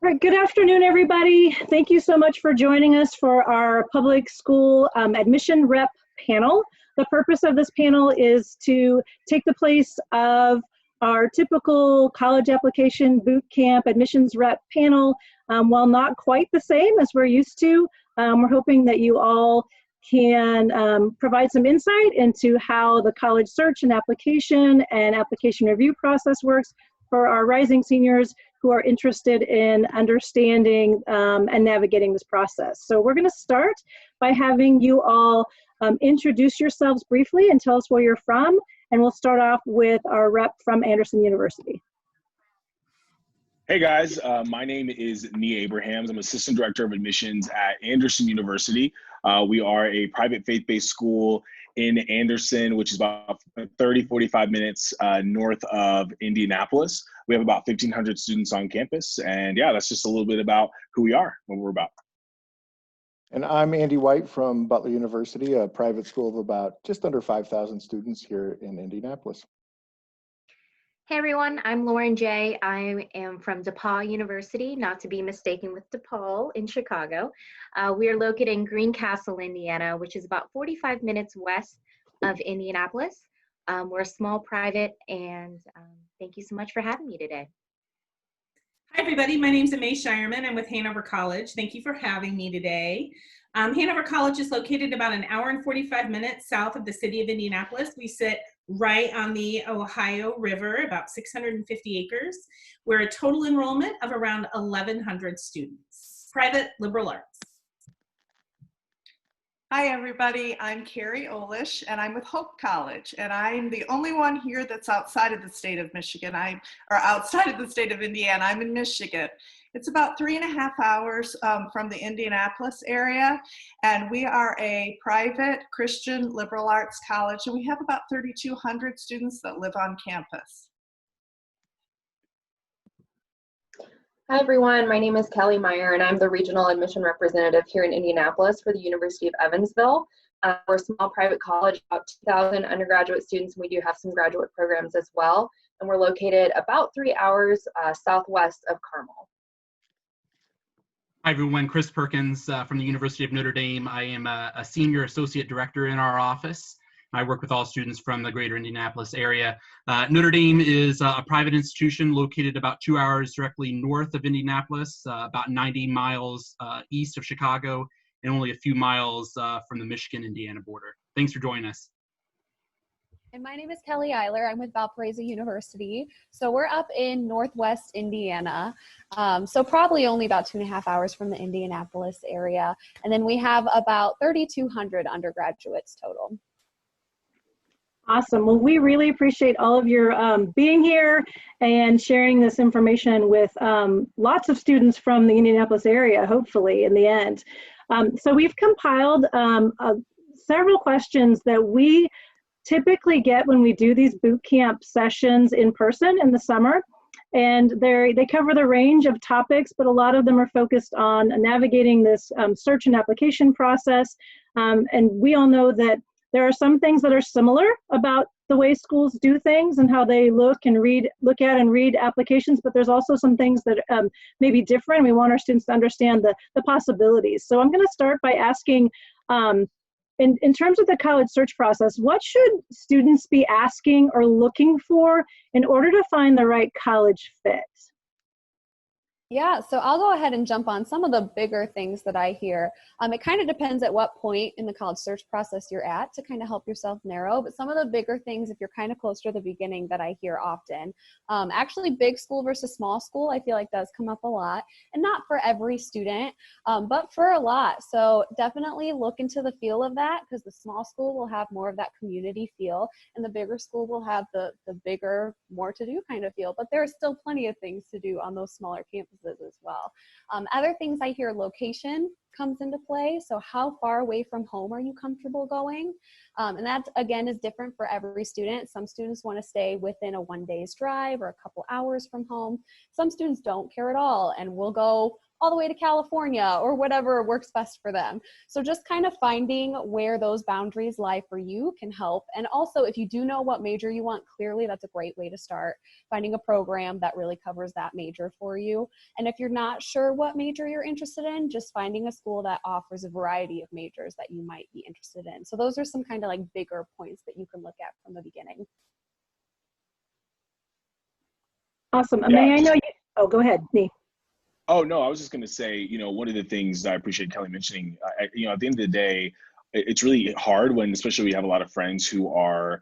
All right, good afternoon, everybody. Thank you so much for joining us for our public school admission rep panel. The purpose of this panel is to take the place of our typical college application boot camp admissions rep panel. While not quite the same as we're used to, we're hoping that you all can provide some insight into how the college search and application review process works for our rising seniors who are interested in understanding and navigating this process. So we're going to start by having you all introduce yourselves briefly and tell us where you're from, and we'll start off with our rep from Anderson University. Hey guys, my name is Nia Abrahams. I'm Assistant Director of Admissions at Anderson University. We are a private faith-based school in Anderson, which is about 45 minutes north of Indianapolis. We have about 1,500 students on campus. And yeah, that's just a little bit about who we are, what we're about. And I'm Andy White from Butler University, a private school of about just under 5,000 students here in Indianapolis. Hey everyone, I'm Lauren J. I am from DePaul University, not to be mistaken with DePaul in Chicago. We are located in Greencastle, Indiana, which is about 45 minutes west of Indianapolis. We're a small private, and thank you so much for having me today. Hi everybody, my name is Amay Shireman. I'm with Hanover College. Thank you for having me today. Hanover College is located about an hour and 45 minutes south of the city of Indianapolis. We sit right on the Ohio River, about 650 acres. We're a total enrollment of around 1,100 students. Private liberal arts. Hi everybody, I'm Carrie Olish and I'm with Hope College, and I'm the only one here that's outside of the state of Michigan. Outside of the state of Indiana. I'm in Michigan. It's about 3.5 hours from the Indianapolis area, and we are a private Christian liberal arts college, and we have about 3,200 students that live on campus. Hi everyone, my name is Kelly Meyer and I'm the Regional Admission Representative here in Indianapolis for the University of Evansville. We're a small private college, about 2,000 undergraduate students, and we do have some graduate programs as well. And we're located about 3 hours southwest of Carmel. Hi everyone, Chris Perkins from the University of Notre Dame. I am a Senior Associate Director in our office. I work with all students from the greater Indianapolis area. Notre Dame is a private institution located about 2 hours directly north of Indianapolis, about 90 miles east of Chicago, and only a few miles from the Michigan-Indiana border. Thanks for joining us. And my name is Kelly Eiler. I'm with Valparaiso University. So we're up in Northwest Indiana. So probably only about 2.5 hours from the Indianapolis area. And then we have about 3,200 undergraduates total. Awesome. Well, we really appreciate all of your being here and sharing this information with lots of students from the Indianapolis area, hopefully, in the end. So we've compiled several questions that we typically get when we do these boot camp sessions in person in the summer. And they cover the range of topics, but a lot of them are focused on navigating this search and application process. And we all know that there are some things that are similar about the way schools do things and how they look at and read applications, but there's also some things that may be different. We want our students to understand the possibilities. So I'm going to start by asking, in terms of the college search process, what should students be asking or looking for in order to find the right college fit? Yeah, so I'll go ahead and jump on some of the bigger things that I hear. It kind of depends at what point in the college search process you're at to kind of help yourself narrow, but some of the bigger things, if you're kind of close to the beginning, that I hear often. Actually, big school versus small school, I feel like does come up a lot, and not for every student, but for a lot. So definitely look into the feel of that, because the small school will have more of that community feel, and the bigger school will have the bigger, more to do kind of feel, but there are still plenty of things to do on those smaller campuses as well. Other things I hear, location comes into play. So how far away from home are you comfortable going? And that, again, is different for every student. Some students want to stay within a 1 day's drive or a couple hours from home. Some students don't care at all and will go all the way to California or whatever works best for them. So just kind of finding where those boundaries lie for you can help. And also, if you do know what major you want clearly, that's a great way to start, finding a program that really covers that major for you. And if you're not sure what major you're interested in, just finding a school that offers a variety of majors that you might be interested in. So those are some kind of like bigger points that you can look at from the beginning. Awesome. Yeah. May I know you? Oh, go ahead, Nee. Oh, no, I was just going to say, you know, one of the things I appreciate Kelly mentioning, you know, at the end of the day, it's really hard when, especially we have a lot of friends who are,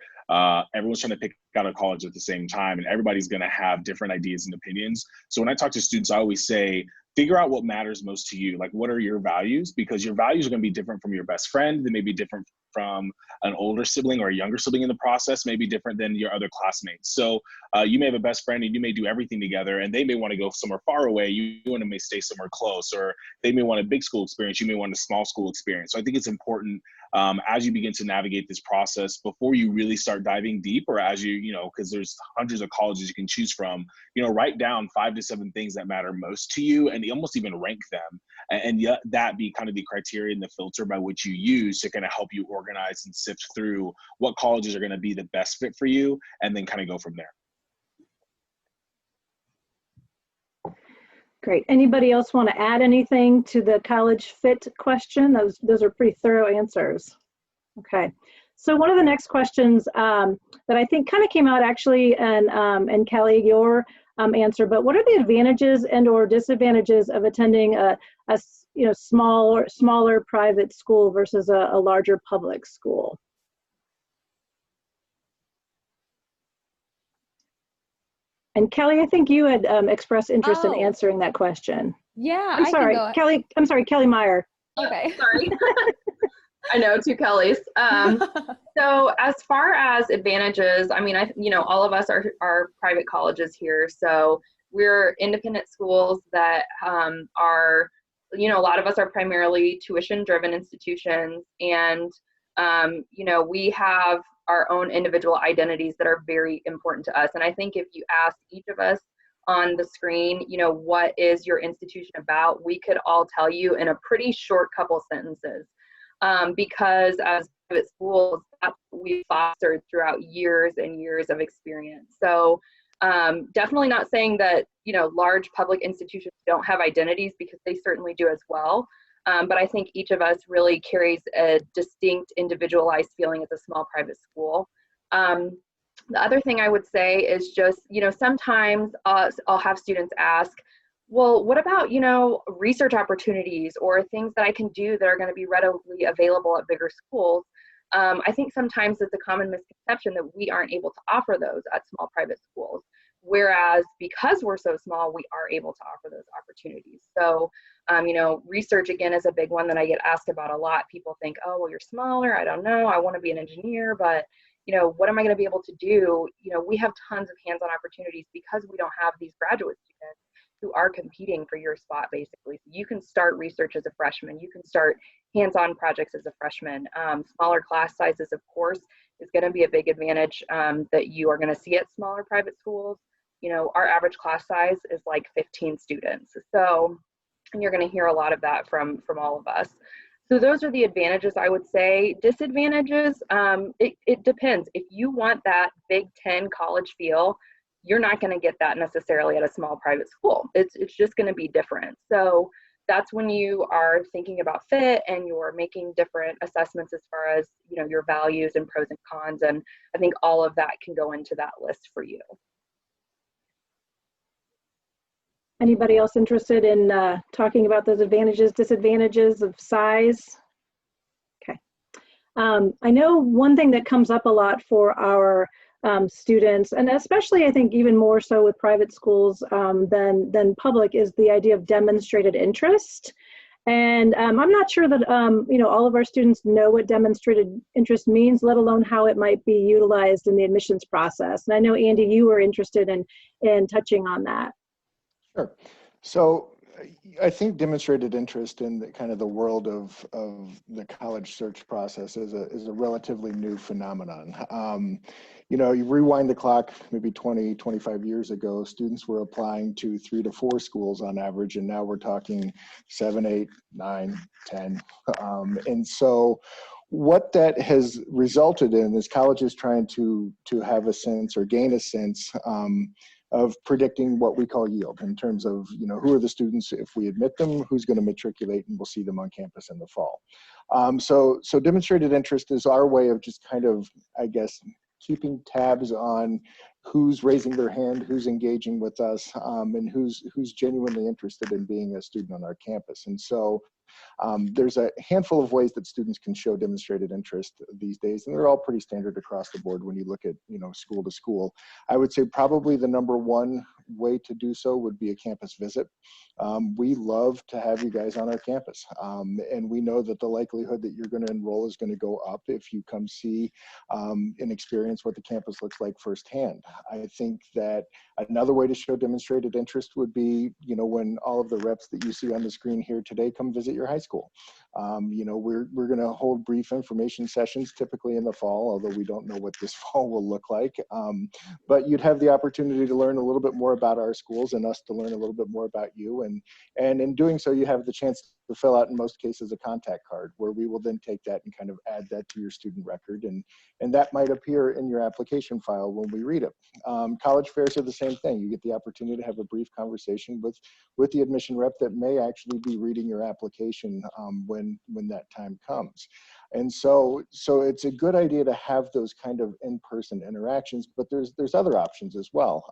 everyone's trying to pick out a college at the same time, and everybody's going to have different ideas and opinions. So when I talk to students, I always say, figure out what matters most to you. Like, what are your values? Because your values are going to be different from your best friend. They may be different from an older sibling or a younger sibling in the process, may be different than your other classmates. So you may have a best friend and you may do everything together, and they may want to go somewhere far away. You may stay somewhere close, or they may want a big school experience. You may want a small school experience. So I think it's important as you begin to navigate this process, before you really start diving deep, or as you know, because there's hundreds of colleges you can choose from, you know, write down 5 to 7 things that matter most to you, and almost even rank them. And yet that be kind of the criteria and the filter by which you use to kind of help you organize and sift through what colleges are going to be the best fit for you, and then kind of go from there. Great. Anybody else want to add anything to the college fit question? Those are pretty thorough answers. Okay. So one of the next questions that I think kind of came out actually, and Kelly, your answer, but what are the advantages and or disadvantages of attending a you know, smaller private school versus a larger public school? And Kelly, I think you had expressed interest in answering that question. Yeah, I'm sorry, Kelly. I'm sorry, Kelly Meyer. Okay. Sorry. I know, 2 Kellys. So as far as advantages, I mean, you know, all of us are private colleges here. So we're independent schools that are, you know, a lot of us are primarily tuition-driven institutions. And, you know, we have our own individual identities that are very important to us. And I think if you ask each of us on the screen, you know, what is your institution about, we could all tell you in a pretty short couple sentences. Because as private schools, that's what we fostered throughout years and years of experience. So definitely not saying that, you know, large public institutions don't have identities, because they certainly do as well. But I think each of us really carries a distinct individualized feeling as a small private school. The other thing I would say is just, you know, sometimes I'll have students ask, well, what about, you know, research opportunities or things that I can do that are going to be readily available at bigger schools? I think sometimes it's a common misconception that we aren't able to offer those at small private schools. Whereas because we're so small, we are able to offer those opportunities. So, you know, research again is a big one that I get asked about a lot. People think, oh, well, you're smaller. I don't know. I want to be an engineer, but, you know, what am I going to be able to do? You know, we have tons of hands-on opportunities because we don't have these graduate students who are competing for your spot, basically. So you can start research as a freshman. You can start hands-on projects as a freshman. Smaller class sizes, of course, is going to be a big advantage that you are going to see at smaller private schools. You know, our average class size is like 15 students. So, and you're going to hear a lot of that from all of us. So those are the advantages, I would say. Disadvantages, it depends. If you want that Big Ten college feel, you're not going to get that necessarily at a small private school. It's just going to be different. So that's when you are thinking about fit and you're making different assessments as far as, you know, your values and pros and cons. And I think all of that can go into that list for you. Anybody else interested in talking about those advantages, disadvantages of size? Okay. I know one thing that comes up a lot for our students, and especially I think even more so with private schools than public, is the idea of demonstrated interest. And I'm not sure that you know, all of our students know what demonstrated interest means, let alone how it might be utilized in the admissions process. And I know, Andy, you were interested in touching on that. Sure. So I think demonstrated interest in the kind of the world of the college search process is a relatively new phenomenon. You know, you rewind the clock maybe 20, 25 years ago, students were applying to 3 to 4 schools on average, and now we're talking 7, 8, 9, 10. And so what that has resulted in is colleges trying to have a sense or gain a sense of predicting what we call yield in terms of, you know, who are the students if we admit them, who's going to matriculate, and we'll see them on campus in the fall. So demonstrated interest is our way of just kind of, I guess, keeping tabs on who's raising their hand, who's engaging with us, and who's genuinely interested in being a student on our campus. And so there's a handful of ways that students can show demonstrated interest these days, and they're all pretty standard across the board when you look at, you know, school to school. I would say probably the number one way to do so would be a campus visit. We love to have you guys on our campus, and we know that the likelihood that you're going to enroll is going to go up if you come see and experience what the campus looks like firsthand. I think that another way to show demonstrated interest would be, you know, when all of the reps that you see on the screen here today come visit your high school. You know, we're going to hold brief information sessions typically in the fall, although we don't know what this fall will look like. But you'd have the opportunity to learn a little bit more about our schools and us to learn a little bit more about you. And in doing so, you have the chance to fill out, in most cases, a contact card where we will then take that and kind of add that to your student record. And that might appear in your application file when we read it. College fairs are the same thing. You get the opportunity to have a brief conversation with the admission rep that may actually be reading your application when that time comes. And so it's a good idea to have those kind of in-person interactions, but there's other options as well,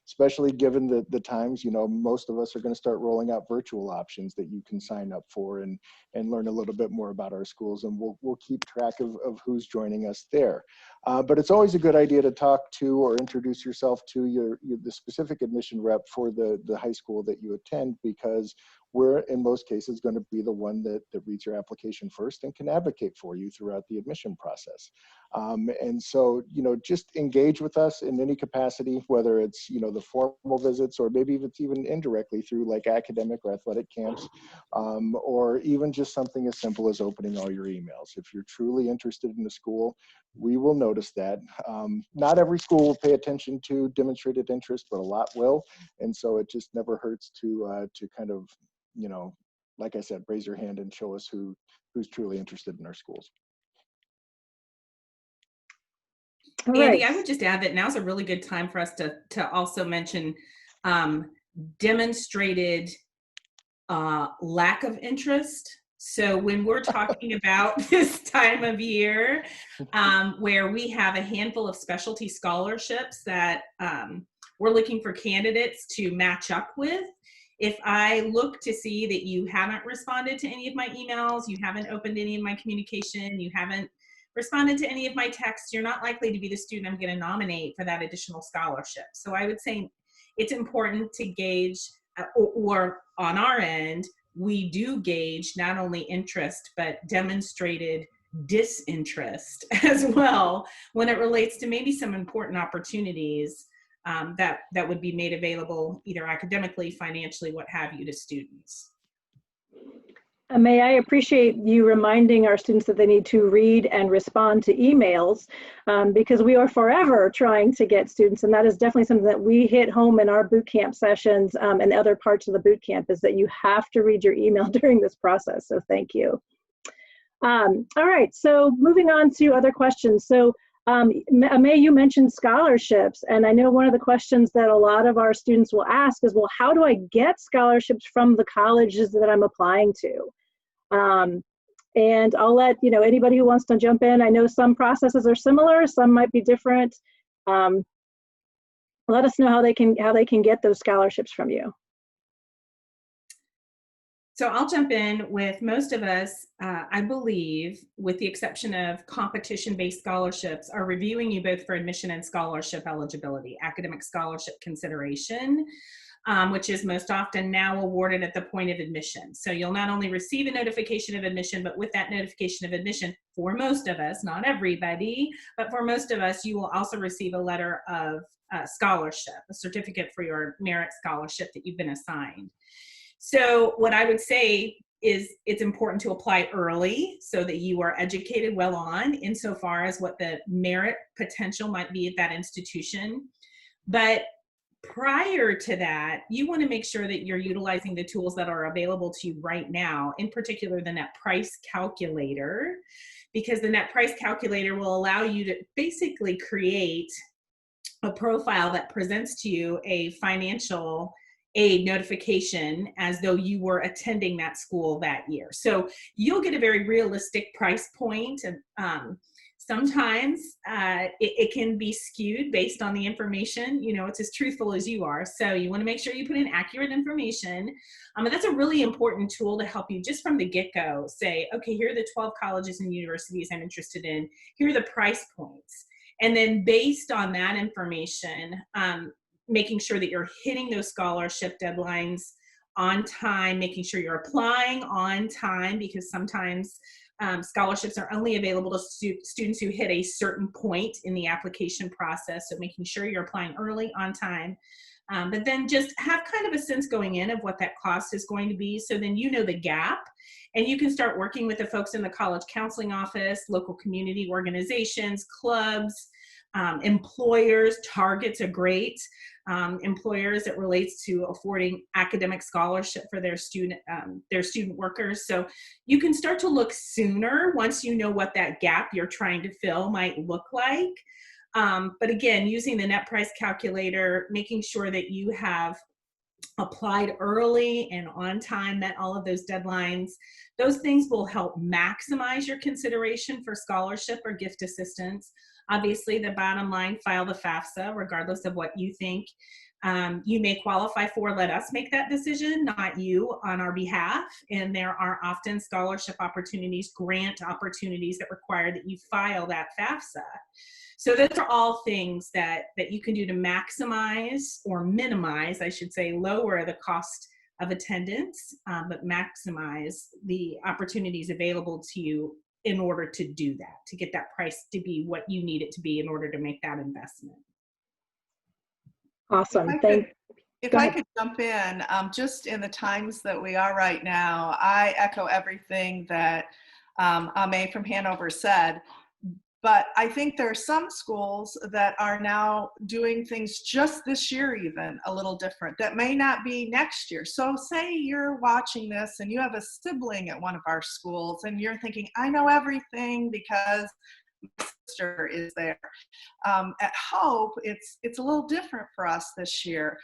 especially given the times, you know, most of us are going to start rolling out virtual options that you can sign up for and learn a little bit more about our schools, and we'll keep track of who's joining us there. But it's always a good idea to talk to or introduce yourself to the specific admission rep for the high school that you attend, because we're in most cases going to be the one that reads your application first and can advocate for you throughout the admission process. And so, you know, just engage with us in any capacity, whether it's, you know, the formal visits, or maybe if it's even indirectly through like academic or athletic camps, or even just something as simple as opening all your emails. If you're truly interested in the school, we will notice that. Not every school will pay attention to demonstrated interest, but a lot will. And so it just never hurts to kind of, you know, like I said, raise your hand and show us who's truly interested in our schools. All Andy, right. I would just add that now's a really good time for us to also mention demonstrated lack of interest. So when we're talking about this time of year, where we have a handful of specialty scholarships that we're looking for candidates to match up with, if I look to see that you haven't responded to any of my emails, you haven't opened any of my communication, you haven't responded to any of my texts, you're not likely to be the student I'm going to nominate for that additional scholarship. So I would say it's important to gauge, or on our end, we do gauge not only interest, but demonstrated disinterest as well when it relates to maybe some important opportunities that would be made available either academically, financially, what have you, to students. May I appreciate you reminding our students that they need to read and respond to emails, because we are forever trying to get students, and that is definitely something that we hit home in our boot camp sessions and other parts of the boot camp, is that you have to read your email during this process. So thank you. All right, so moving on to other questions. So May, you mentioned scholarships, and I know one of the questions that a lot of our students will ask is, well, how do I get scholarships from the colleges that I'm applying to? And I'll let, you know, anybody who wants to jump in. I know some processes are similar, some might be different. Let us know how they can get those scholarships from you. So I'll jump in with most of us, I believe, with the exception of competition-based scholarships, are reviewing you both for admission and scholarship eligibility, academic scholarship consideration, which is most often now awarded at the point of admission. So you'll not only receive a notification of admission, but with that notification of admission, for most of us, not everybody, but for most of us, you will also receive a letter of scholarship, a certificate for your merit scholarship that you've been assigned. So what I would say is it's important to apply early so that you are educated well on insofar as what the merit potential might be at that institution. But prior to that, you want to make sure that you're utilizing the tools that are available to you right now, in particular the net price calculator, because the net price calculator will allow you to basically create a profile that presents to you a financial aid notification as though you were attending that school that year. So you'll get a very realistic price point. And sometimes it can be skewed based on the information. You know, it's as truthful as you are. So you want to make sure you put in accurate information. And that's a really important tool to help you just from the get-go say, okay, here are the 12 colleges and universities I'm interested in. Here are the price points. And then based on that information, making sure that you're hitting those scholarship deadlines on time, making sure you're applying on time, because sometimes scholarships are only available to students who hit a certain point in the application process. So making sure you're applying early, on time, but then just have kind of a sense going in of what that cost is going to be. So then you know the gap, and you can start working with the folks in the college counseling office, local community organizations, clubs, employers. Target's a great employers that relates to affording academic scholarship for their student workers. So you can start to look sooner once you know what that gap you're trying to fill might look like. But again, using the net price calculator, making sure that you have applied early and on time, met all of those deadlines, those things will help maximize your consideration for scholarship or gift assistance. Obviously, the bottom line, file the FAFSA, regardless of what you think you may qualify for. Let us make that decision, not you on our behalf. And there are often scholarship opportunities, grant opportunities that require that you file that FAFSA. So those are all things that you can do to maximize or minimize, I should say, lower the cost of attendance, but maximize the opportunities available to you in order to do that, to get that price to be what you need it to be in order to make that investment. Awesome. If I could jump in, just in the times that we are right now, I echo everything that Ame from Hanover said. But I think there are some schools that are now doing things just this year even a little different that may not be next year. So say you're watching this and you have a sibling at one of our schools and you're thinking, I know everything because my sister is there. At Hope, it's a little different for us this year.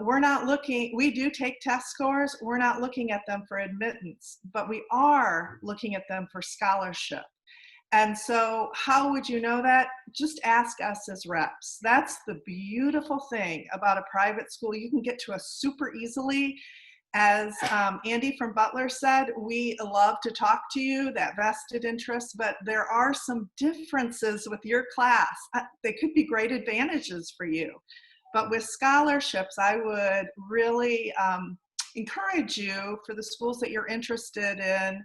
We're not looking, we do take test scores. We're not looking at them for admittance, but we are looking at them for scholarship. And so how would you know that? Just ask us as reps. That's the beautiful thing about a private school. You can get to us super easily. As Andy from Butler said, we love to talk to you, that vested interest, but there are some differences with your class. They could be great advantages for you. But with scholarships, I would really encourage you for the schools that you're interested in,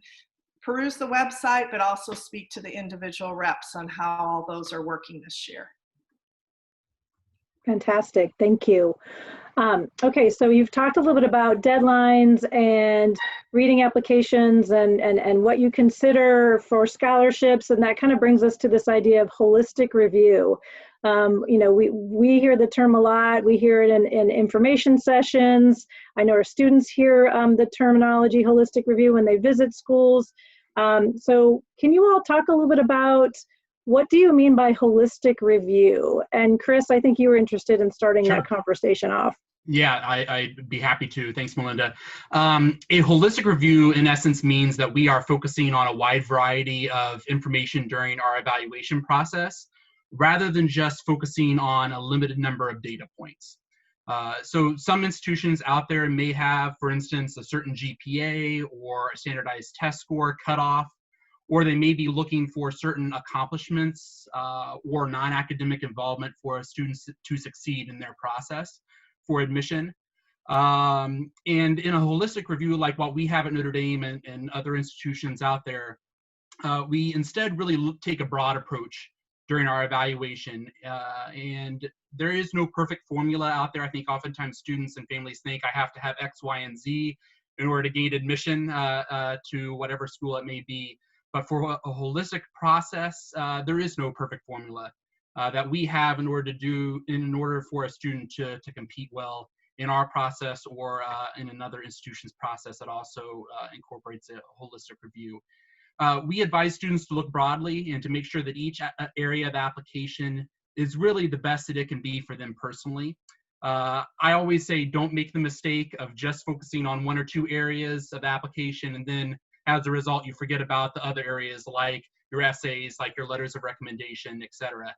peruse the website, but also speak to the individual reps on how all those are working this year. Fantastic, thank you. Okay, so you've talked a little bit about deadlines and reading applications and what you consider for scholarships, and that kind of brings us to this idea of holistic review. You know, we hear the term a lot. We hear it in information sessions. I know our students hear the terminology holistic review when they visit schools. So can you all talk a little bit about what do you mean by holistic review? And Chris, I think you were interested in starting Sure. that conversation off. Yeah, I'd be happy to. Thanks, Melinda. A holistic review, in essence, means that we are focusing on a wide variety of information during our evaluation process, rather than just focusing on a limited number of data points. So some institutions out there may have, for instance, a certain GPA or a standardized test score cutoff, or they may be looking for certain accomplishments or non-academic involvement for students to succeed in their process for admission. And in a holistic review like what we have at Notre Dame and other institutions out there, we instead really take a broad approach during our evaluation. And there is no perfect formula out there. I think oftentimes students and families think I have to have X, Y, and Z in order to gain admission to whatever school it may be. But for a holistic process, there is no perfect formula that we have in order for a student to compete well in our process or in another institution's process that also incorporates a holistic review. We advise students to look broadly and to make sure that each area of application is really the best that it can be for them personally. I always say don't make the mistake of just focusing on one or two areas of application, and then as a result you forget about the other areas like your essays, like your letters of recommendation, etc.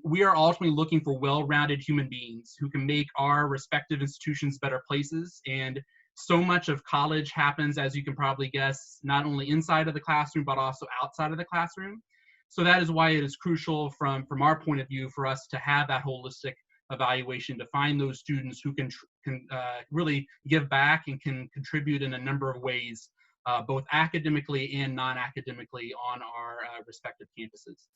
We are ultimately looking for well-rounded human beings who can make our respective institutions better places, and so much of college happens, as you can probably guess, not only inside of the classroom, but also outside of the classroom. So that is why it is crucial from our point of view for us to have that holistic evaluation to find those students who can really give back and can contribute in a number of ways, both academically and non-academically on our respective campuses.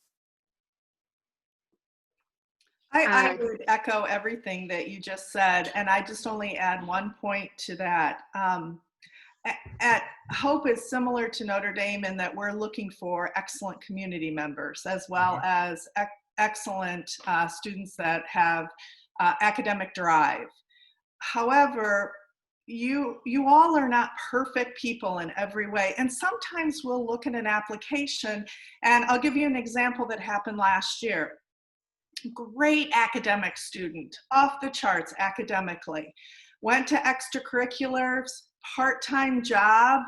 I would echo everything that you just said, and I just only add one point to that. At Hope is similar to Notre Dame in that we're looking for excellent community members as well as excellent students that have academic drive. However, you all are not perfect people in every way, and sometimes we'll look at an application, and I'll give you an example that happened last year. Great academic student, off the charts academically, went to extracurriculars, part-time job,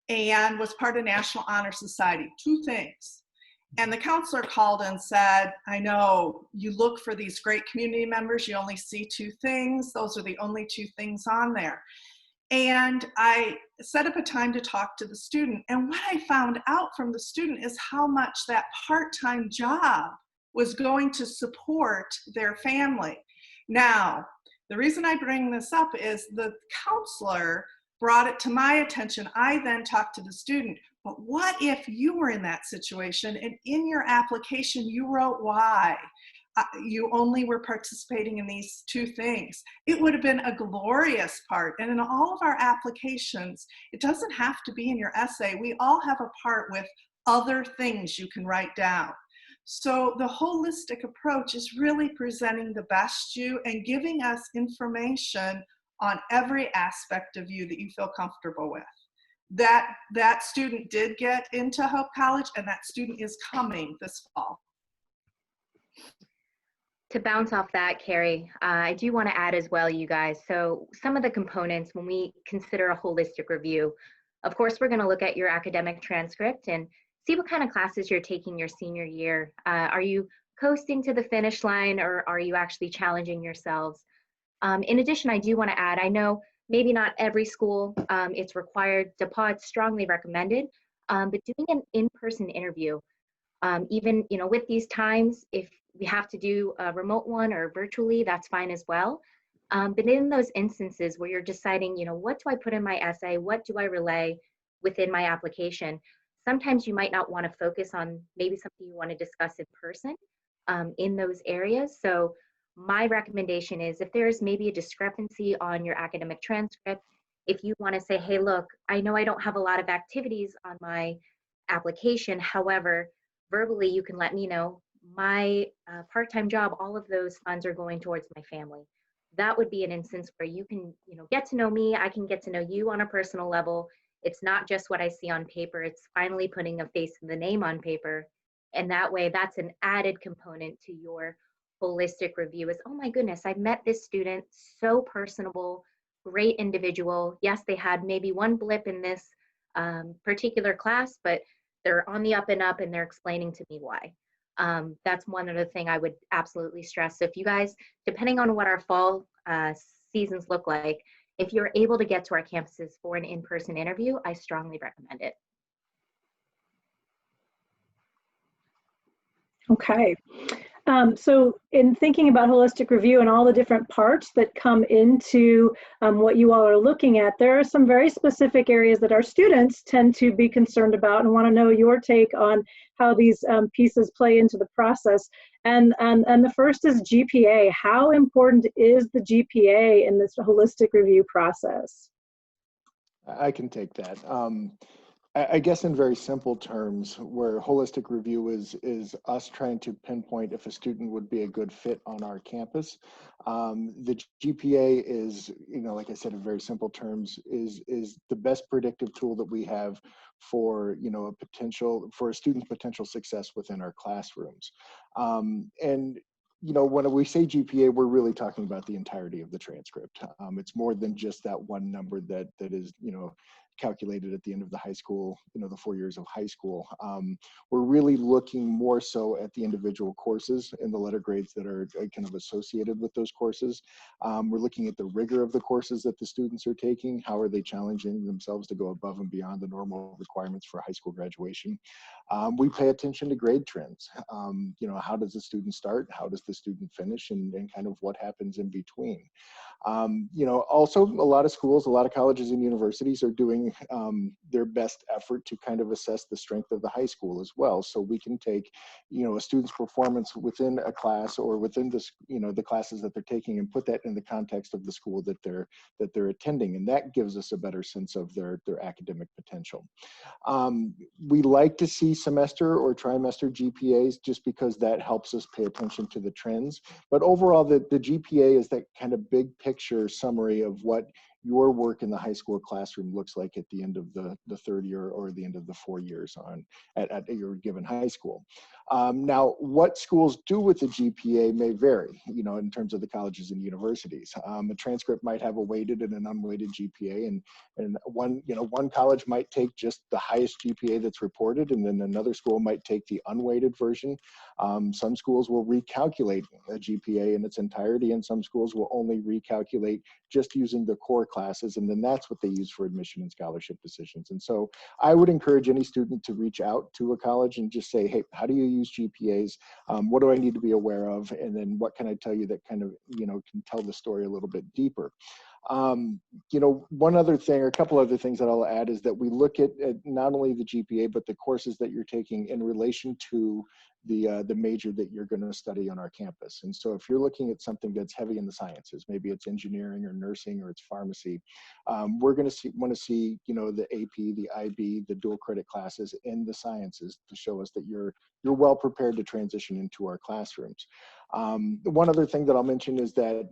and was part of National Honor Society. Two things. And the counselor called and said, I know you look for these great community members, you only see two things. Those are the only two things on there. And I set up a time to talk to the student. And what I found out from the student is how much that part-time job was going to support their family. Now, the reason I bring this up is the counselor brought it to my attention. I then talked to the student, but what if you were in that situation and in your application you wrote why? You only were participating in these two things. It would have been a glorious part. And in all of our applications, it doesn't have to be in your essay. We all have a part with other things you can write down. So the holistic approach is really presenting the best you and giving us information on every aspect of you that you feel comfortable with. That student did get into Hope College, and that student is coming this fall. To bounce off that, Carrie, I do want to add as well, you guys. So some of the components when we consider a holistic review, of course, we're going to look at your academic transcript and see what kind of classes you're taking your senior year. Are you coasting to the finish line, or are you actually challenging yourselves? In addition, I do want to add, I know maybe not every school it's required. DePaul, it's strongly recommended, but doing an in-person interview, even with these times, if we have to do a remote one or virtually, that's fine as well. But in those instances where you're deciding, what do I put in my essay? What do I relay within my application? Sometimes you might not want to focus on maybe something you want to discuss in person in those areas. So my recommendation is if there's maybe a discrepancy on your academic transcript, if you want to say, hey, look, I know I don't have a lot of activities on my application. However, verbally, you can let me know my part-time job, all of those funds are going towards my family. That would be an instance where you can, get to know me. I can get to know you on a personal level. It's not just what I see on paper. It's finally putting a face and the name on paper. And that way, that's an added component to your holistic review is, oh my goodness, I've met this student, so personable, great individual. Yes, they had maybe one blip in this particular class, but they're on the up and up and they're explaining to me why. That's one other thing I would absolutely stress. So if you guys, depending on what our fall seasons look like, if you're able to get to our campuses for an in-person interview, I strongly recommend it. Okay. So in thinking about holistic review and all the different parts that come into what you all are looking at, there are some very specific areas that our students tend to be concerned about and want to know your take on how these pieces play into the process. And the first is GPA. How important is the GPA in this holistic review process? I can take that. I guess in very simple terms, where holistic review is us trying to pinpoint if a student would be a good fit on our campus. The GPA is, like I said, in very simple terms, is the best predictive tool that we have for, for a student's potential success within our classrooms. And when we say GPA, we're really talking about the entirety of the transcript. It's more than just that one number that is, calculated at the end of the high school, the 4 years of high school. We're really looking more so at the individual courses and the letter grades that are kind of associated with those courses. We're looking at the rigor of the courses that the students are taking. How are they challenging themselves to go above and beyond the normal requirements for high school graduation? We pay attention to grade trends. How does the student start? How does the student finish? And kind of what happens in between. Also a lot of schools, a lot of colleges and universities are doing their best effort to kind of assess the strength of the high school as well. So we can take, a student's performance within a class or within this, the classes that they're taking and put that in the context of the school that they're attending. And that gives us a better sense of their academic potential. We like to see semester or trimester GPAs just because that helps us pay attention to the trends. But overall, the GPA is that kind of big picture summary of what your work in the high school classroom looks like at the end of the third year or the end of the 4 years at your given high school. Now, what schools do with the GPA may vary, in terms of the colleges and universities. A transcript might have a weighted and an unweighted GPA, and one college might take just the highest GPA that's reported, and then another school might take the unweighted version. Some schools will recalculate a GPA in its entirety, and some schools will only recalculate just using the core classes, and then that's what they use for admission and scholarship decisions. And so I would encourage any student to reach out to a college and just say, hey, how do you use GPAs? What do I need to be aware of? And then what can I tell you that kind of, can tell the story a little bit deeper? One other thing, or a couple other things that I'll add is that we look at not only the GPA, but the courses that you're taking in relation to the major that you're going to study on our campus. And so if you're looking at something that's heavy in the sciences, maybe it's engineering or nursing or it's pharmacy, we're going to want to see, the AP, the IB, the dual credit classes in the sciences to show us that you're well prepared to transition into our classrooms. One other thing that I'll mention is that,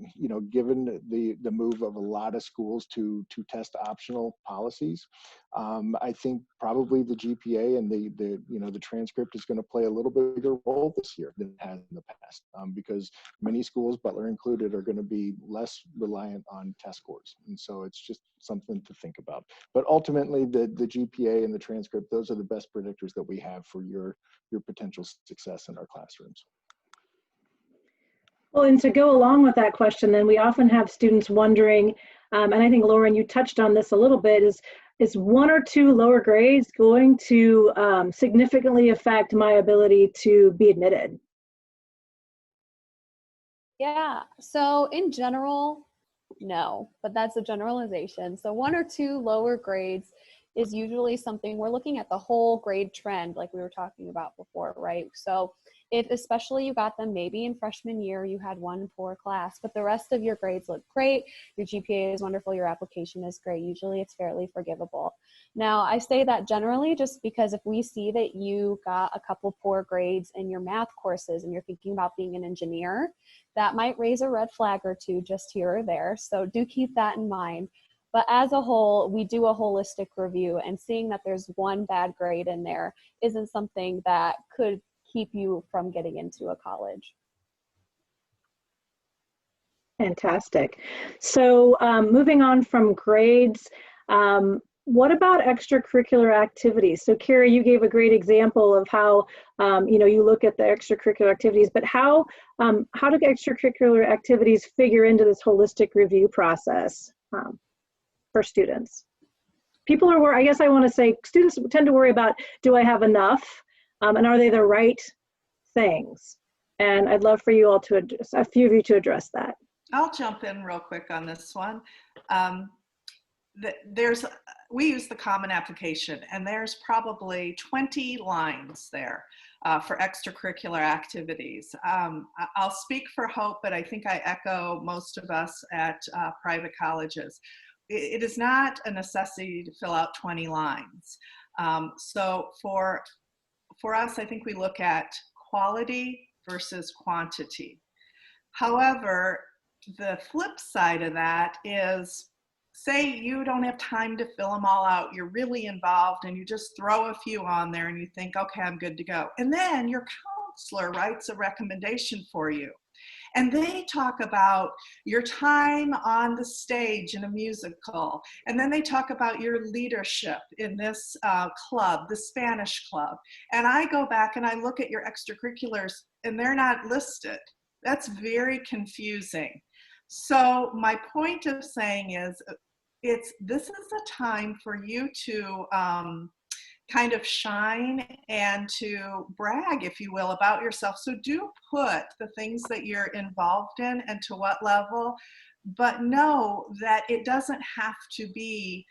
given the move of a lot of schools to test optional policies, I think probably the GPA and the transcript is going to play a little bigger role this year than it has in the past, because many schools, Butler included, are going to be less reliant on test scores. And so it's just something to think about. But ultimately, the GPA and the transcript, those are the best predictors that we have for your potential success in our classrooms. Well, and to go along with that question, then we often have students wondering, and I think Lauren, you touched on this a little bit, is one or two lower grades going to significantly affect my ability to be admitted? Yeah, so in general, no, but that's a generalization. So one or two lower grades is usually something we're looking at the whole grade trend, like we were talking about before, right? So if especially you got them maybe in freshman year, you had 1 poor class, but the rest of your grades look great, your GPA is wonderful, your application is great, usually it's fairly forgivable. Now, I say that generally just because if we see that you got a couple poor grades in your math courses and you're thinking about being an engineer, that might raise a red flag or two just here or there. So do keep that in mind. But as a whole, we do a holistic review, and seeing that there's one bad grade in there isn't something that could keep you from getting into a college. Fantastic. So moving on from grades, what about extracurricular activities? So Carrie, you gave a great example of how you look at the extracurricular activities, but how do extracurricular activities figure into this holistic review process for students? People are worried, I guess I want to say, students tend to worry about, do I have enough? And are they the right things? And I'd love for you all to address, a few of you to address that. I'll jump in real quick on this one. We use the Common Application, and there's probably 20 lines there for extracurricular activities. I'll speak for Hope, but I think I echo most of us at private colleges. it is not a necessity to fill out 20 lines. So for us, I think we look at quality versus quantity. However, the flip side of that is, say you don't have time to fill them all out, you're really involved, and you just throw a few on there and you think, okay, I'm good to go. And then your counselor writes a recommendation for you. And they talk about your time on the stage in a musical. And then they talk about your leadership in this club, the Spanish club. And I go back and I look at your extracurriculars and they're not listed. That's very confusing. So my point of saying is, this is a time for you to kind of shine and to brag, if you will, about yourself. So do put the things that you're involved in and to what level, but know that it doesn't have to be,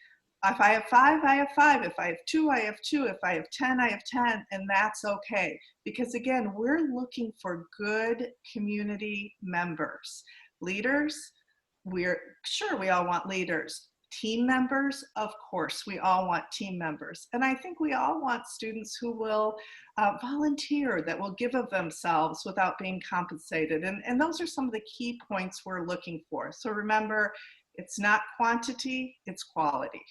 if I have 5, I have 5. If I have 2, I have 2. If I have 10, I have 10, and that's okay. Because again, we're looking for good community members. Leaders, we're sure we all want leaders. Team members, of course, we all want team members. And I think we all want students who will volunteer, that will give of themselves without being compensated. And those are some of the key points we're looking for. So remember, it's not quantity, it's quality.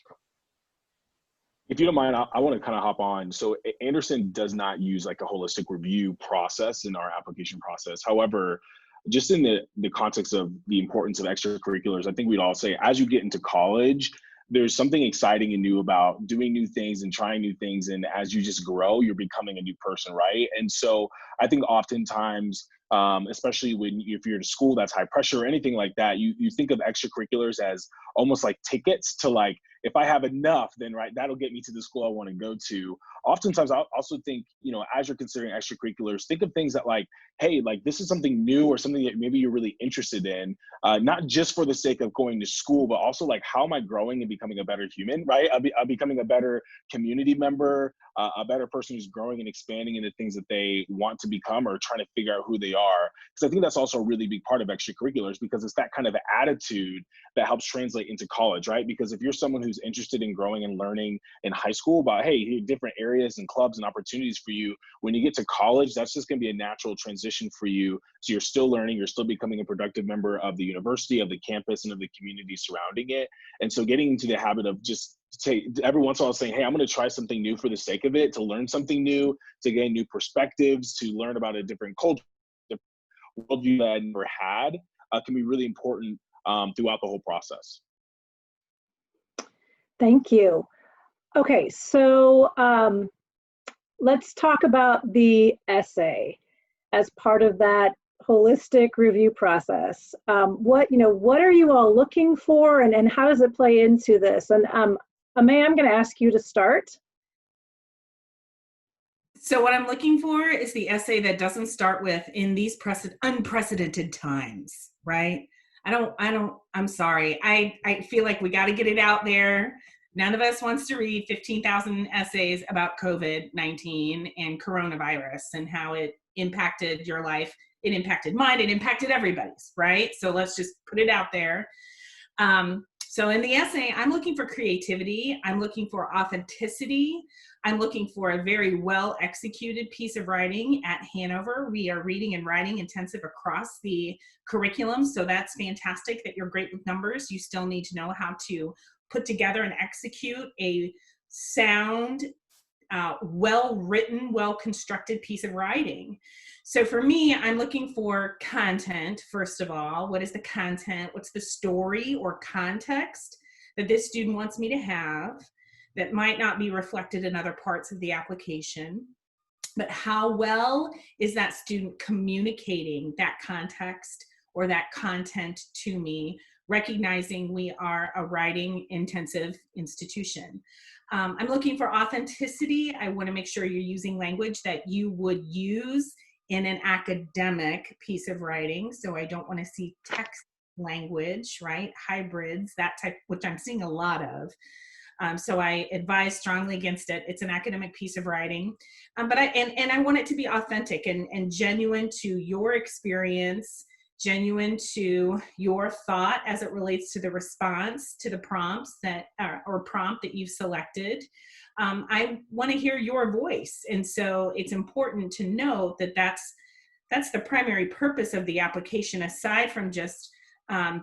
If you don't mind, I want to kind of hop on. So Anderson does not use like a holistic review process in our application process. However, just in the context of the importance of extracurriculars, I think we'd all say as you get into college, there's something exciting and new about doing new things and trying new things. And as you just grow, you're becoming a new person, right? And so I think oftentimes, especially if you're in a school that's high pressure or anything like that, you think of extracurriculars as almost like tickets to like, if I have enough, then right, that'll get me to the school I want to go to. Oftentimes, I also think, as you're considering extracurriculars, think of things that like, hey, like this is something new or something that maybe you're really interested in, not just for the sake of going to school, but also like, how am I growing and becoming a better human, right? I'm becoming a better community member, a better person who's growing and expanding into things that they want to become or trying to figure out who they are. Because I think that's also a really big part of extracurriculars, because it's that kind of attitude that helps translate into college, right? Because if you're someone who's interested in growing and learning in high school about, hey, here are different areas and clubs and opportunities for you, when you get to college, that's just going to be a natural transition for you. So you're still learning, you're still becoming a productive member of the university, of the campus, and of the community surrounding it. And so getting into the habit of just every once in a while saying, hey, I'm going to try something new for the sake of it, to learn something new, to gain new perspectives, to learn about a different culture, worldview that I never had, can be really important throughout the whole process. Thank you. Okay, so let's talk about the essay as part of that holistic review process. What are you all looking for, and how does it play into this? And Amay, I'm going to ask you to start. So what I'm looking for is the essay that doesn't start with "in these unprecedented times," right? I'm sorry. I feel like we got to get it out there. None of us wants to read 15,000 essays about COVID-19 and coronavirus and how it impacted your life. It impacted mine, it impacted everybody's, right? So let's just put it out there. So in the essay, I'm looking for creativity. I'm looking for authenticity. I'm looking for a very well executed piece of writing. At Hanover, we are reading and writing intensive across the curriculum. So that's fantastic that you're great with numbers. You still need to know how to put together and execute a sound, well-written, well-constructed piece of writing. So for me, I'm looking for content, first of all. What is the content? What's the story or context that this student wants me to have that might not be reflected in other parts of the application? But how well is that student communicating that context or that content to me, recognizing we are a writing intensive institution? I'm looking for authenticity. I want to make sure you're using language that you would use in an academic piece of writing. So I don't want to see text language, right? Hybrids, that type, which I'm seeing a lot of. So I advise strongly against it. It's an academic piece of writing, but I want it to be authentic and genuine to your experience, genuine to your thought as it relates to the response to the prompts that, or prompt that you've selected. I want to hear your voice. And so it's important to note that that's the primary purpose of the application, aside from just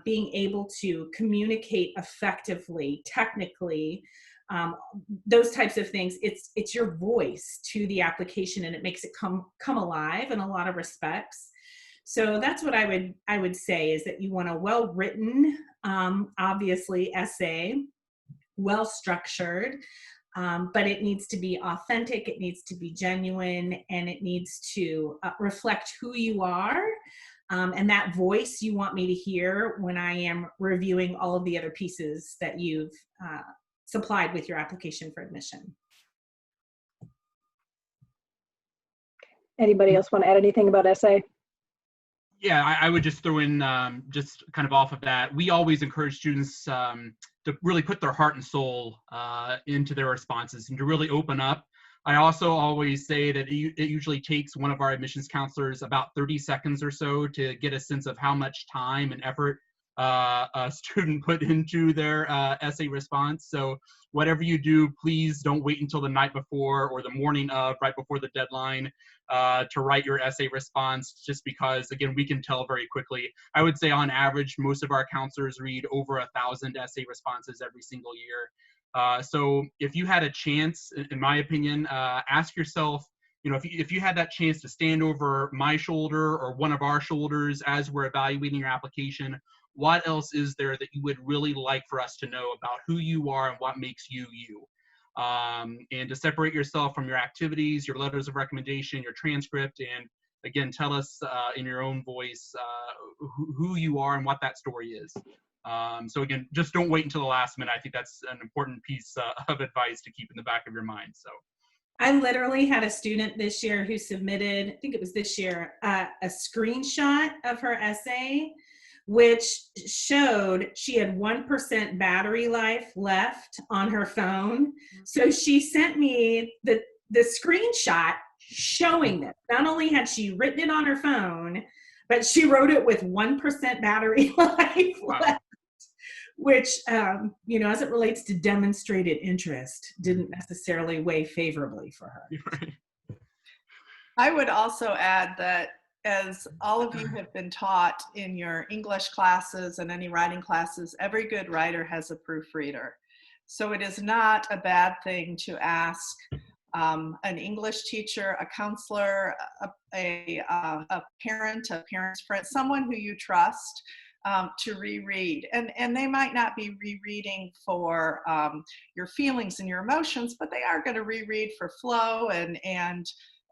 being able to communicate effectively, technically, those types of things. It's your voice to the application, and it makes it come alive in a lot of respects. So that's what I would say, is that you want a well-written, obviously, essay, well-structured, but it needs to be authentic, it needs to be genuine, and it needs to reflect who you are, and that voice you want me to hear when I am reviewing all of the other pieces that you've supplied with your application for admission. Anybody else want to add anything about essay? Yeah, I would just throw in, just kind of off of that, we always encourage students to really put their heart and soul into their responses and to really open up. I also always say that it usually takes one of our admissions counselors about 30 seconds or so to get a sense of how much time and effort a student put into their essay response. So whatever you do, please don't wait until the night before or the morning of, right before the deadline, to write your essay response, just because, again, we can tell very quickly. I would say on average, most of our counselors read over 1,000 essay responses every single year. So if you had a chance, in my opinion, ask yourself, if you had that chance to stand over my shoulder or one of our shoulders as we're evaluating your application, what else is there that you would really like for us to know about who you are and what makes you you? And to separate yourself from your activities, your letters of recommendation, your transcript, and again, tell us in your own voice who you are and what that story is. So again, just don't wait until the last minute. I think that's an important piece of advice to keep in the back of your mind. So I literally had a student this year who submitted, I think it was this year, a screenshot of her essay, which showed she had 1% battery life left on her phone. So she sent me the screenshot showing this. Not only had she written it on her phone, but she wrote it with 1% battery life left, which, as it relates to demonstrated interest, didn't necessarily weigh favorably for her. I would also add that, as all of you have been taught in your English classes and any writing classes, every good writer has a proofreader. So it is not a bad thing to ask an English teacher, a counselor, a parent, a parent's friend, someone who you trust, to reread. And they might not be rereading for your feelings and your emotions, but they are going to reread for flow and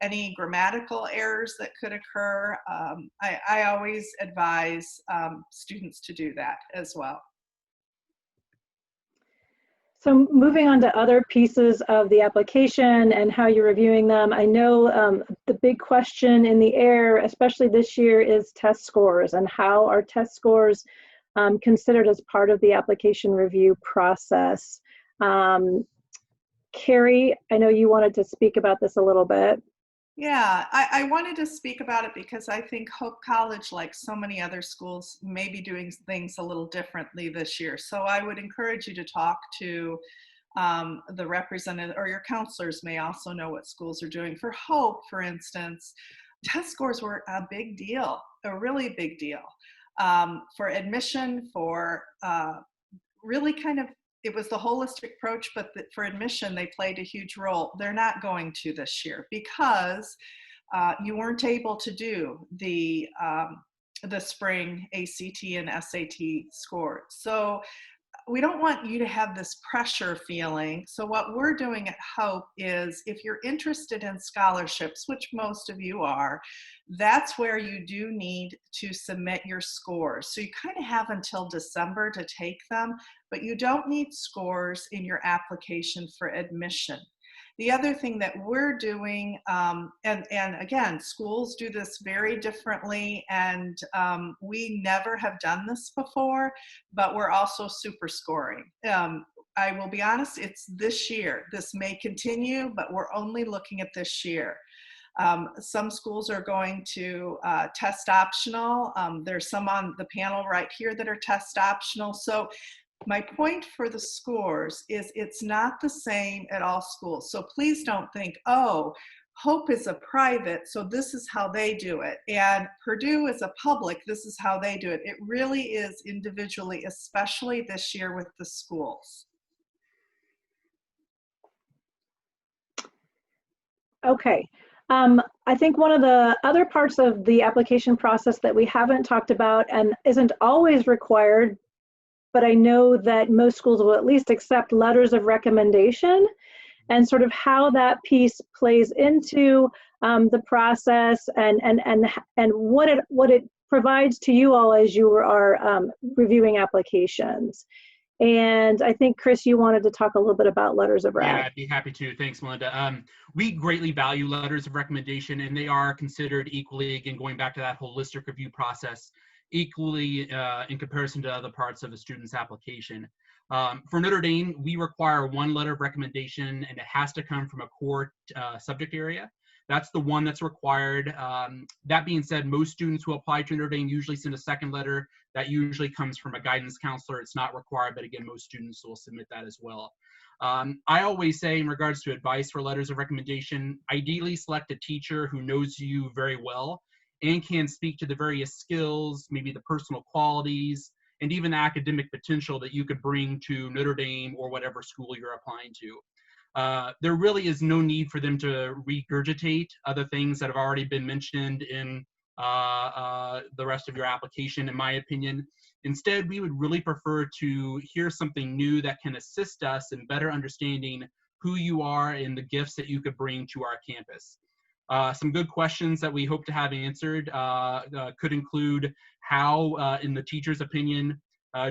any grammatical errors that could occur. I always advise students to do that as well. So moving on to other pieces of the application and how you're reviewing them, I know the big question in the air, especially this year, is test scores, and how are test scores considered as part of the application review process. Carrie, I know you wanted to speak about this a little bit. Yeah, I wanted to speak about it because I think Hope College, like so many other schools, may be doing things a little differently this year. So I would encourage you to talk to the representative, or your counselors may also know what schools are doing. For Hope, for instance, test scores were a big deal, a really big deal. For admission, for really kind of, it was the holistic approach, but for admission, they played a huge role. They're not going to this year because you weren't able to do the spring ACT and SAT scores. So we don't want you to have this pressure feeling. So what we're doing at Hope is, if you're interested in scholarships, which most of you are, that's where you do need to submit your scores. So you kind of have until December to take them, but you don't need scores in your application for admission. The other thing that we're doing, and again, schools do this very differently, and we never have done this before, but we're also super scoring. I will be honest, it's this year. This may continue, but we're only looking at this year. Some schools are going to test optional. There's some on the panel right here that are test optional. So my point for the scores is it's not the same at all schools. So please don't think, oh, Hope is a private, so this is how they do it. And Purdue is a public, this is how they do it. It really is individually, especially this year with the schools. Okay. I think one of the other parts of the application process that we haven't talked about and isn't always required, but I know that most schools will at least accept letters of recommendation, and sort of how that piece plays into the process and what it provides to you all as you are reviewing applications. And I think, Chris, you wanted to talk a little bit about letters of rec. Yeah, I'd be happy to. Thanks, Melinda. We greatly value letters of recommendation, and they are considered equally, again, going back to that holistic review process, equally in comparison to other parts of a student's application. For Notre Dame, we require one letter of recommendation, and it has to come from a core subject area. That's the one that's required. That being said, most students who apply to Notre Dame usually send a second letter. That usually comes from a guidance counselor. It's not required, but again, most students will submit that as well. I always say in regards to advice for letters of recommendation, ideally select a teacher who knows you very well and can speak to the various skills, maybe the personal qualities, and even the academic potential that you could bring to Notre Dame or whatever school you're applying to. There really is no need for them to regurgitate other things that have already been mentioned in the rest of your application, in my opinion. Instead, we would really prefer to hear something new that can assist us in better understanding who you are and the gifts that you could bring to our campus. Some good questions that we hope to have answered could include how, in the teacher's opinion,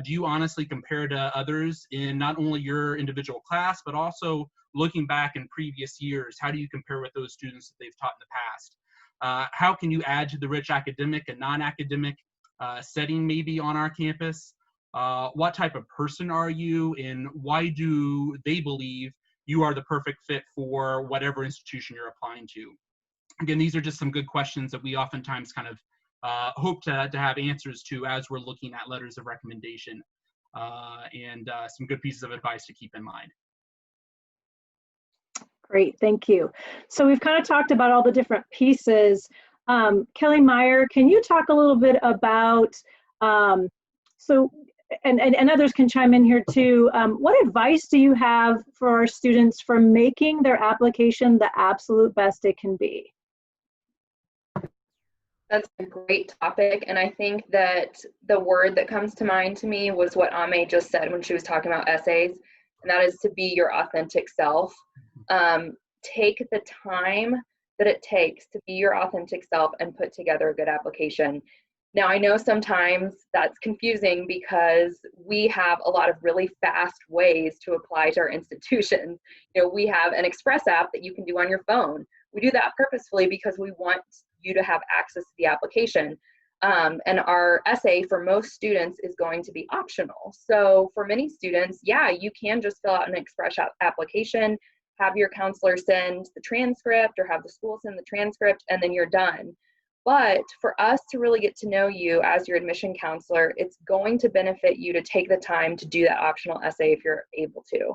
do you honestly compare to others in not only your individual class, but also looking back in previous years? How do you compare with those students that they've taught in the past? How can you add to the rich academic and non-academic setting maybe on our campus? What type of person are you, and why do they believe you are the perfect fit for whatever institution you're applying to? Again, these are just some good questions that we oftentimes kind of hope to have answers to as we're looking at letters of recommendation, and some good pieces of advice to keep in mind. Great, thank you. So we've kind of talked about all the different pieces. Kelly Meyer, can you talk a little bit about, and others can chime in here too, what advice do you have for our students for making their application the absolute best it can be? That's a great topic, and I think that the word that comes to mind to me was what Ame just said when she was talking about essays, and that is to be your authentic self. Take the time that it takes to be your authentic self and put together a good application. Now, I know sometimes that's confusing because we have a lot of really fast ways to apply to our institutions. You know, we have an Express app that you can do on your phone. We do that purposefully because we want you to have access to the application. And our essay for most students is going to be optional. So for many students, yeah, you can just fill out an Express application, have your counselor send the transcript or have the school send the transcript, and then you're done. But for us to really get to know you as your admission counselor, it's going to benefit you to take the time to do that optional essay if you're able to.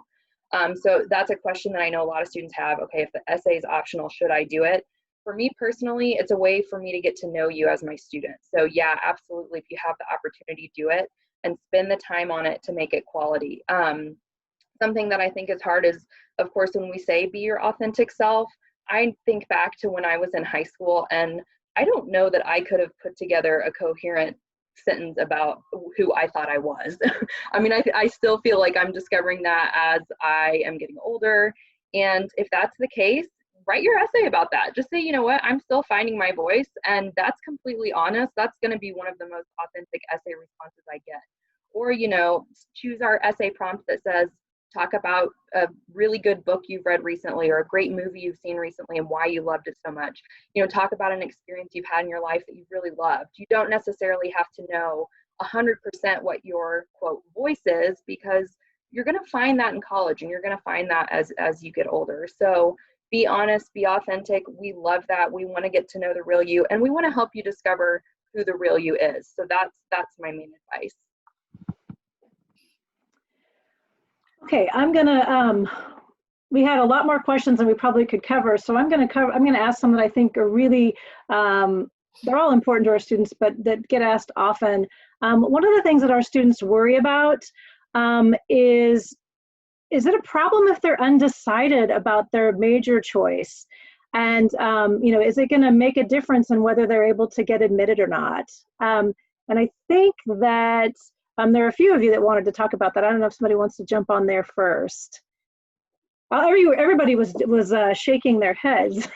So that's a question that I know a lot of students have. Okay, if the essay is optional, should I do it? For me personally, it's a way for me to get to know you as my student. So yeah, absolutely, if you have the opportunity, do it and spend the time on it to make it quality. Something that I think is hard is, of course, when we say be your authentic self, I think back to when I was in high school, and I don't know that I could have put together a coherent sentence about who I thought I was. I mean, I still feel like I'm discovering that as I am getting older. And if that's the case, write your essay about that. Just say, you know what, I'm still finding my voice, and that's completely honest. That's going to be one of the most authentic essay responses I get. Or, you know, choose our essay prompt that says, talk about a really good book you've read recently or a great movie you've seen recently and why you loved it so much. You know, talk about an experience you've had in your life that you've really loved. You don't necessarily have to know 100% what your, quote, voice is, because you're going to find that in college and you're going to find that as you get older. So Be honest, be authentic. We love that. We want to get to know the real you, and we want to help you discover who the real you is. So that's my main advice. Okay, I'm gonna, we had a lot more questions than we probably could cover, so I'm gonna ask some that I think are really, they're all important to our students, but that get asked often. One of the things that our students worry about is it a problem if they're undecided about their major choice? And, you know, is it gonna make a difference in whether they're able to get admitted or not? And I think that there are a few of you that wanted to talk about that. I don't know if somebody wants to jump on there first. Everybody was shaking their heads.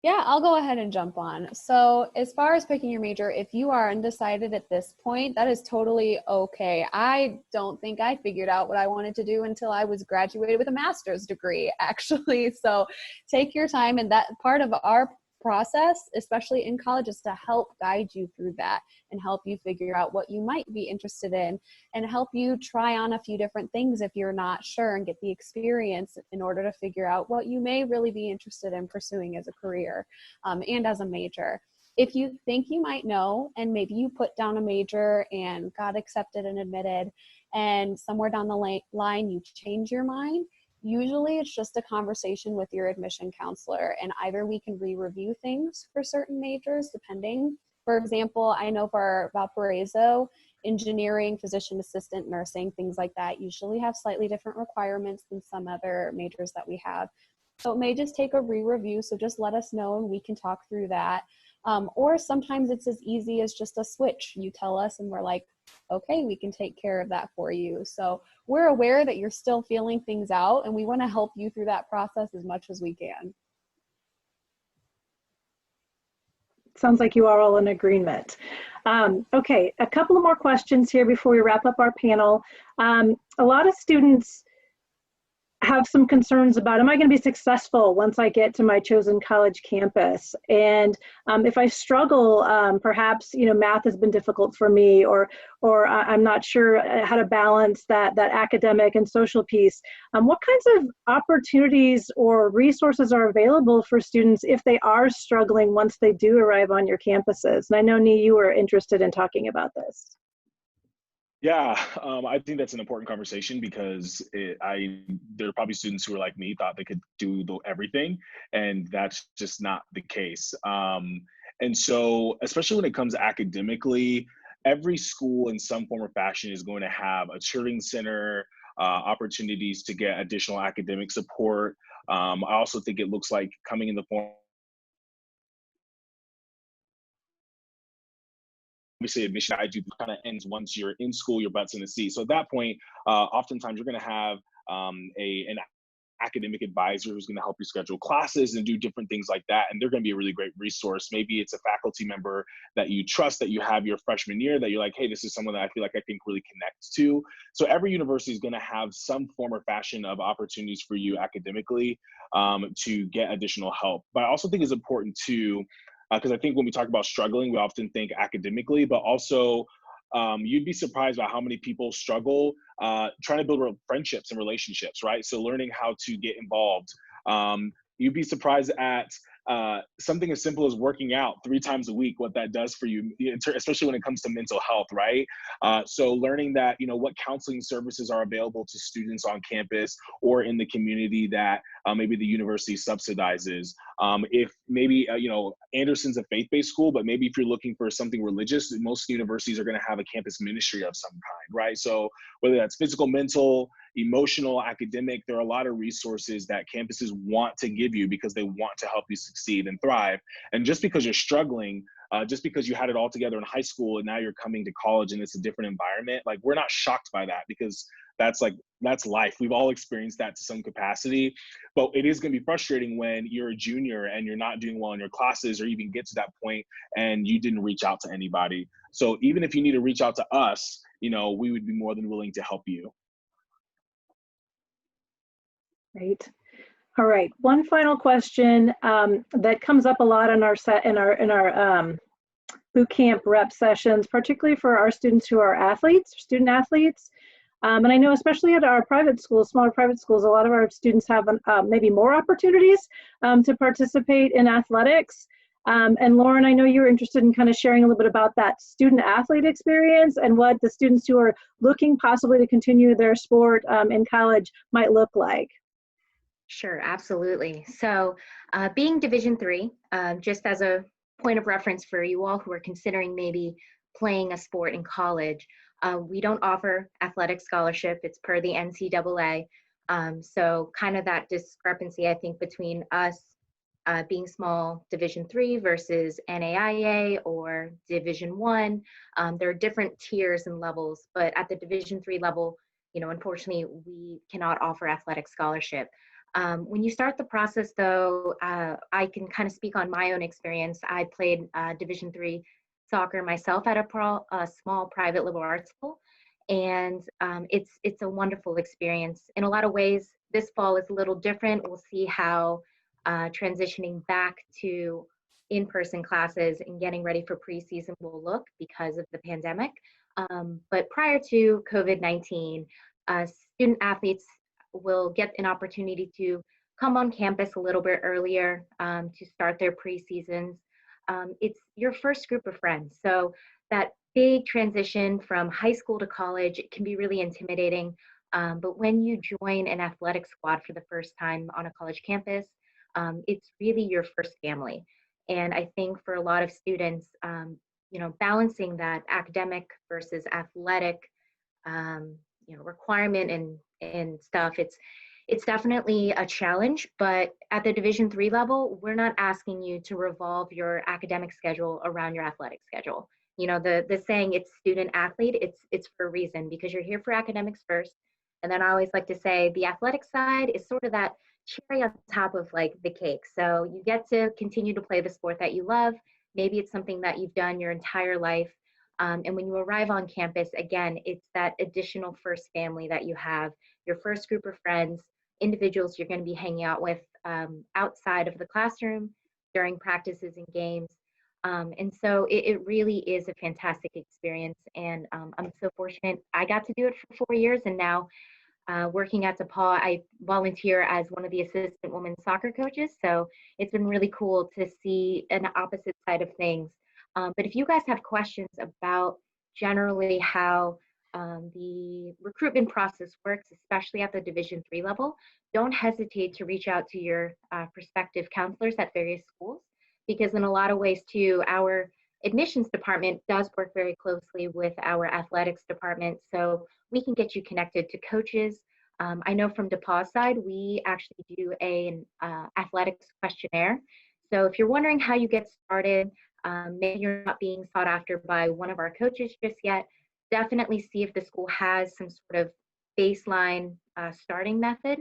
Yeah, I'll go ahead and jump on. So as far as picking your major, if you are undecided at this point, that is totally okay. I don't think I figured out what I wanted to do until I was graduated with a master's degree, actually. So take your time, and that part of our process, especially in college, is to help guide you through that and help you figure out what you might be interested in and help you try on a few different things if you're not sure and get the experience in order to figure out what you may really be interested in pursuing as a career and as a major. If you think you might know, and maybe you put down a major and got accepted and admitted, and somewhere down the line you change your mind, usually it's just a conversation with your admission counselor, and either we can re-review things for certain majors depending. For example, I know for Valparaiso, engineering, physician assistant, nursing, things like that usually have slightly different requirements than some other majors that we have. So it may just take a re-review, so just let us know and we can talk through that. Or sometimes it's as easy as just a switch. You tell us and we're like, okay, we can take care of that for you. So we're aware that you're still feeling things out, and we want to help you through that process as much as we can. Sounds like you are all in agreement. Okay, a couple of more questions here before we wrap up our panel. A lot of students have some concerns about, am I going to be successful once I get to my chosen college campus? And if I struggle, perhaps, you know, math has been difficult for me, or I'm not sure how to balance that academic and social piece. What kinds of opportunities or resources are available for students if they are struggling once they do arrive on your campuses? And I know, Nee, you were interested in talking about this. Yeah, I think that's an important conversation because there are probably students who are like me, thought they could do everything, and that's just not the case. And so, especially when it comes academically, every school in some form or fashion is going to have a tutoring center, opportunities to get additional academic support. I also think it looks like coming in the form, obviously admission guide you kind of ends once you're in school, your butt's in the seat. So at that point, oftentimes you're going to have an academic advisor who's going to help you schedule classes and do different things like that. And they're going to be a really great resource. Maybe it's a faculty member that you trust, that you have your freshman year, that you're like, hey, this is someone that I feel like I can really connect to. So every university is going to have some form or fashion of opportunities for you academically to get additional help. But I also think it's important too, because I think when we talk about struggling, we often think academically, but also you'd be surprised by how many people struggle trying to build friendships and relationships, right? So learning how to get involved. You'd be surprised at something as simple as working out 3 times a week, what that does for you, especially when it comes to mental health, right? So learning that, you know, what counseling services are available to students on campus or in the community that maybe the university subsidizes. If maybe, you know, Anderson's a faith-based school, but maybe if you're looking for something religious, most universities are going to have a campus ministry of some kind, right? So whether that's physical, mental, emotional, academic, there are a lot of resources that campuses want to give you because they want to help you succeed and thrive. And just because you're struggling, just because you had it all together in high school and now you're coming to college and it's a different environment, like, we're not shocked by that, because that's life. We've all experienced that to some capacity, but it is going to be frustrating when you're a junior and you're not doing well in your classes, or even get to that point and you didn't reach out to anybody. So even if you need to reach out to us, you know, we would be more than willing to help you. Great. All right. One final question that comes up a lot in our boot camp rep sessions, particularly for our students who are athletes, student athletes. And I know especially at our private schools, smaller private schools, a lot of our students have maybe more opportunities to participate in athletics. And Lauren, I know you're interested in kind of sharing a little bit about that student athlete experience and what the students who are looking possibly to continue their sport in college might look like. Sure, absolutely. So being Division III, just as a point of reference for you all who are considering maybe playing a sport in college, we don't offer athletic scholarship. It's per the NCAA. So kind of that discrepancy, I think, between us being small Division III versus NAIA or Division I. There are different tiers and levels, but at the Division III level, unfortunately, we cannot offer athletic scholarship. When you start the process, though, I can kind of speak on my own experience. I played Division III soccer myself at a small private liberal arts school, and it's a wonderful experience. In a lot of ways, this fall is a little different. We'll see how transitioning back to in-person classes and getting ready for preseason will look because of the pandemic. But prior to COVID-19, student athletes will get an opportunity to come on campus a little bit earlier to start their preseasons. It's your first group of friends. So that big transition from high school to college, it can be really intimidating. But when you join an athletic squad for the first time on a college campus, it's really your first family. And I think for a lot of students, balancing that academic versus athletic, requirement and stuff, it's definitely a challenge. But at the Division III level, we're not asking you to revolve your academic schedule around your athletic schedule. The saying, it's student athlete, it's for a reason, because you're here for academics first. And then I always like to say the athletic side is sort of that cherry on top of like the cake. So you get to continue to play the sport that you love. Maybe it's something that you've done your entire life. And when you arrive on campus, again, it's that additional first family that you have, your first group of friends, individuals you're going to be hanging out with outside of the classroom, during practices and games. And so it really is a fantastic experience. And I'm so fortunate I got to do it for 4 years. And now working at DePaul, I volunteer as one of the assistant women's soccer coaches. So it's been really cool to see an opposite side of things. But if you guys have questions about generally how the recruitment process works, especially at the Division III level, don't hesitate to reach out to your prospective counselors at various schools, because in a lot of ways too, our admissions department does work very closely with our athletics department, so we can get you connected to coaches. I know from DePauw's side, we actually do an athletics questionnaire. So if you're wondering how you get started, maybe you're not being sought after by one of our coaches just yet, definitely see if the school has some sort of baseline starting method.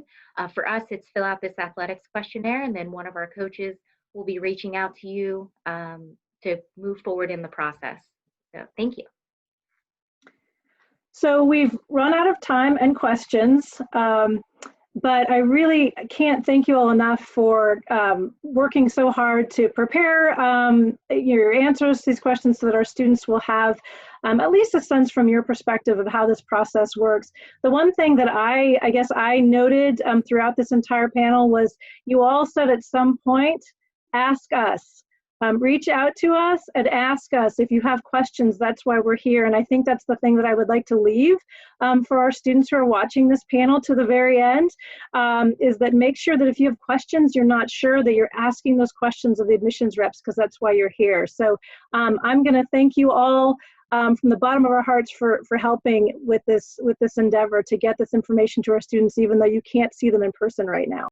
For us, it's fill out this athletics questionnaire, and then one of our coaches will be reaching out to you to move forward in the process. So thank you. So we've run out of time and questions, but I really can't thank you all enough for working so hard to prepare your answers to these questions so that our students will have at least a sense from your perspective of how this process works. The one thing that I guess I noted throughout this entire panel was you all said at some point, ask us. Reach out to us and ask us if you have questions. That's why we're here. And I think that's the thing that I would like to leave for our students who are watching this panel to the very end, is that make sure that if you have questions, you're not sure, that you're asking those questions of the admissions reps, because that's why you're here. So I'm going to thank you all from the bottom of our hearts for helping with this endeavor to get this information to our students, even though you can't see them in person right now.